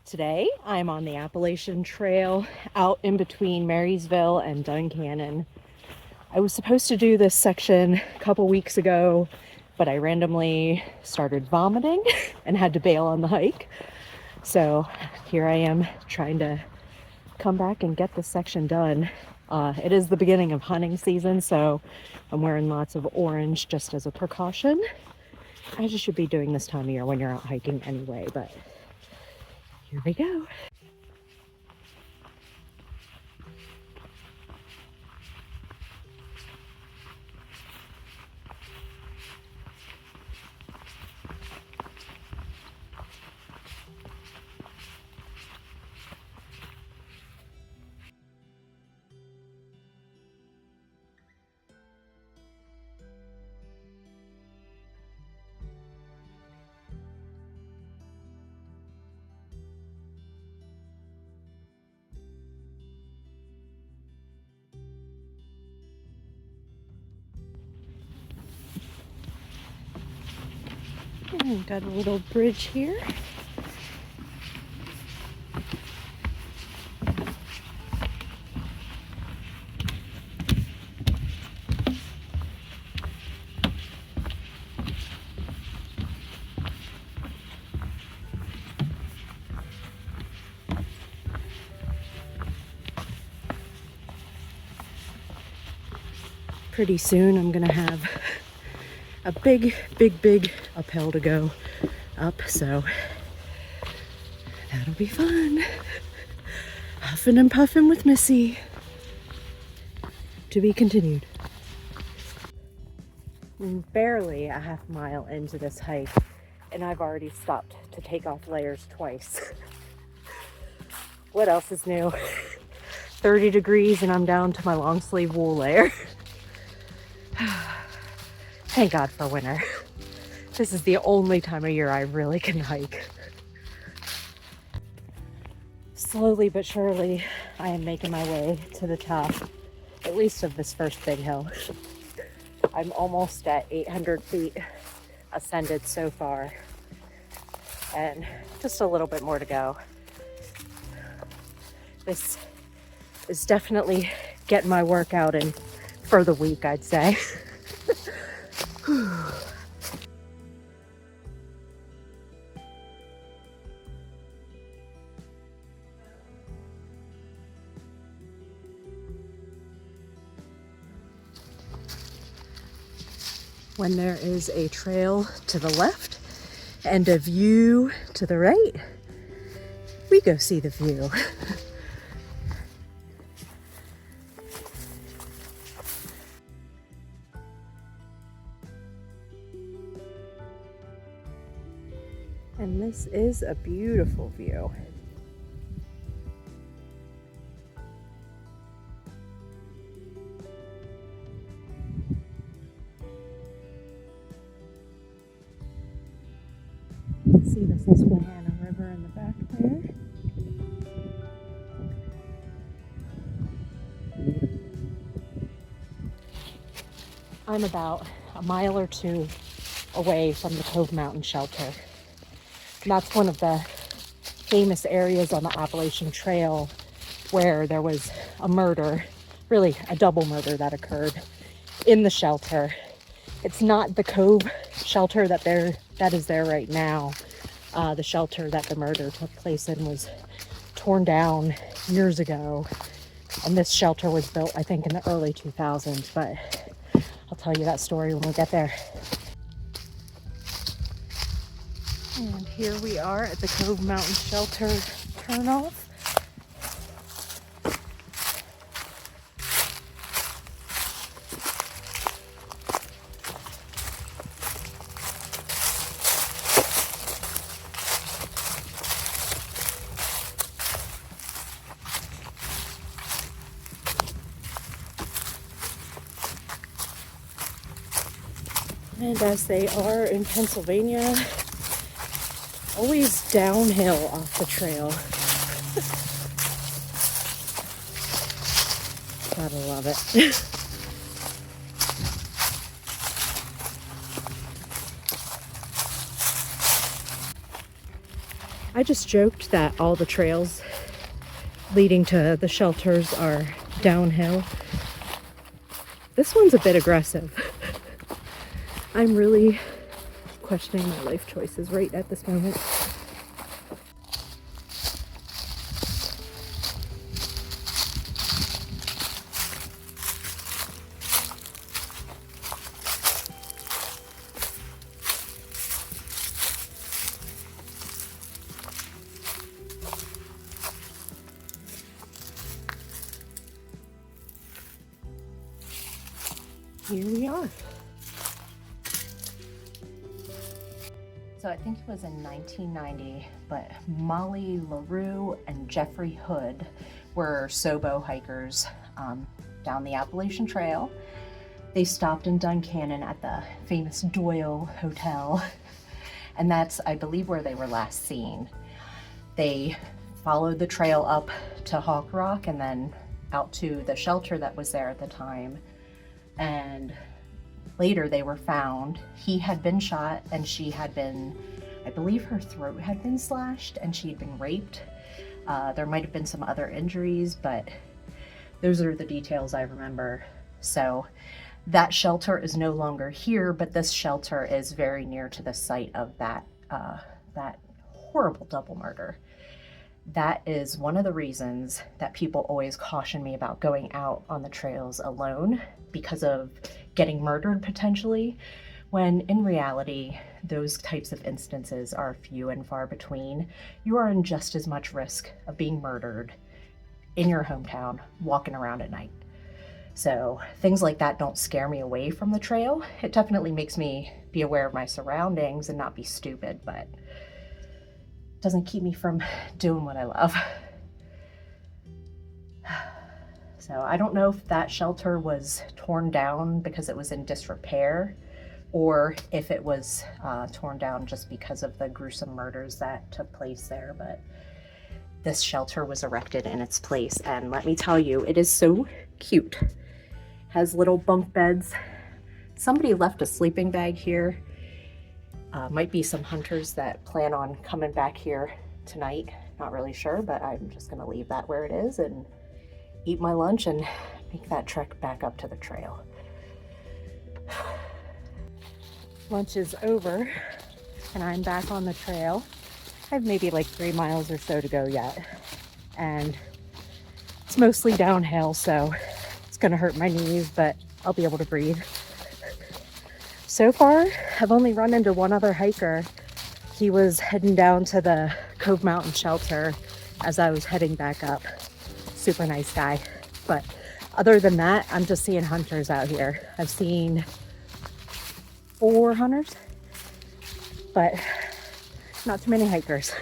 Today I'm on the Appalachian Trail out in between Marysville and Duncannon. I was supposed to do this section a couple weeks ago, but I randomly started vomiting and had to bail on the hike. So here I am trying to come back and get this section done. It is the beginning of hunting season, so I'm wearing lots of orange just as a precaution. As you should be doing this time of year when you're out hiking anyway, but here we go. Got a little bridge here. Pretty soon I'm gonna have a big uphill to go up, so that'll be fun. Huffing and puffing with Missy. To be continued. I'm barely a half mile into this hike, and I've already stopped to take off layers twice. What else is new? 30 degrees and I'm down to my long sleeve wool layer. Thank God for winter. This is the only time of year I really can hike. Slowly but surely, I am making my way to the top, at least of this first big hill. I'm almost at 800 feet ascended so far, and just a little bit more to go. This is definitely getting my workout in for the week, I'd say. When there is a trail to the left and a view to the right, we go see the view. And this is a beautiful view. You can see the Susquehanna River in the back there. I'm about a mile or two away from the Cove Mountain shelter. And that's one of the famous areas on the Appalachian Trail where there was a murder, really a double murder that occurred in the shelter. It's not the Cove shelter that is there right now. The shelter that the murder took place in was torn down years ago. And this shelter was built, I think, in the early 2000s, but I'll tell you that story when we get there. And here we are at the Cove Mountain Shelter turnoff. And as they are in Pennsylvania, always downhill off the trail. Gotta love it. I just joked that all the trails leading to the shelters are downhill. This one's a bit aggressive. I'm really questioning my life choices right at this moment. Here we are. So I think it was in 1990, but Molly LaRue and Jeffrey Hood were Sobo hikers down the Appalachian Trail. They stopped in Duncannon at the famous Doyle Hotel, and that's, I believe, where they were last seen. They followed the trail up to Hawk Rock and then out to the shelter that was there at the time. And later they were found. He had been shot and she had been, I believe her throat had been slashed and she had been raped. There might have been some other injuries, but those are the details I remember. So that shelter is no longer here, but this shelter is very near to the site of that horrible double murder. That is one of the reasons that people always caution me about going out on the trails alone, because of getting murdered potentially, when in reality, those types of instances are few and far between. You are in just as much risk of being murdered in your hometown, walking around at night. So things like that don't scare me away from the trail. It definitely makes me be aware of my surroundings and not be stupid, but doesn't keep me from doing what I love. So I don't know if that shelter was torn down because it was in disrepair, or if it was torn down just because of the gruesome murders that took place there, but this shelter was erected in its place, and let me tell you, it is so cute. Has little bunk beds. Somebody left a sleeping bag here. Might be some hunters that plan on coming back here tonight. Not really sure, but I'm just gonna leave that where it is and eat my lunch and make that trek back up to the trail. Lunch is over and I'm back on the trail. I have maybe like 3 miles or so to go yet. And it's mostly downhill, so it's gonna hurt my knees, but I'll be able to breathe. So far, I've only run into one other hiker. He was heading down to the Cove Mountain shelter as I was heading back up. Super nice guy. But other than that, I'm just seeing hunters out here. I've seen 4 hunters, but not too many hikers.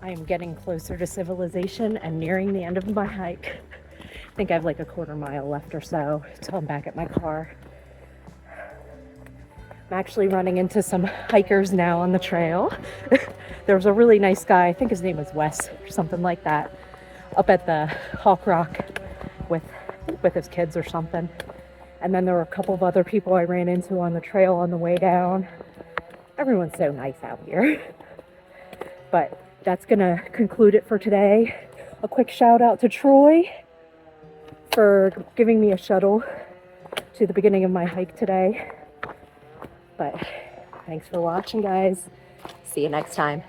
I am getting closer to civilization and nearing the end of my hike. I think I have like a 1/4 mile left or so till I'm back at my car. I'm actually running into some hikers now on the trail. There was a really nice guy, I think his name was Wes or something like that, up at the Hawk Rock with his kids or something. And then there were a couple of other people I ran into on the trail on the way down. Everyone's so nice out here. But that's gonna conclude it for today. A quick shout out to Troy for giving me a shuttle to the beginning of my hike today. But thanks for watching, guys. See you next time.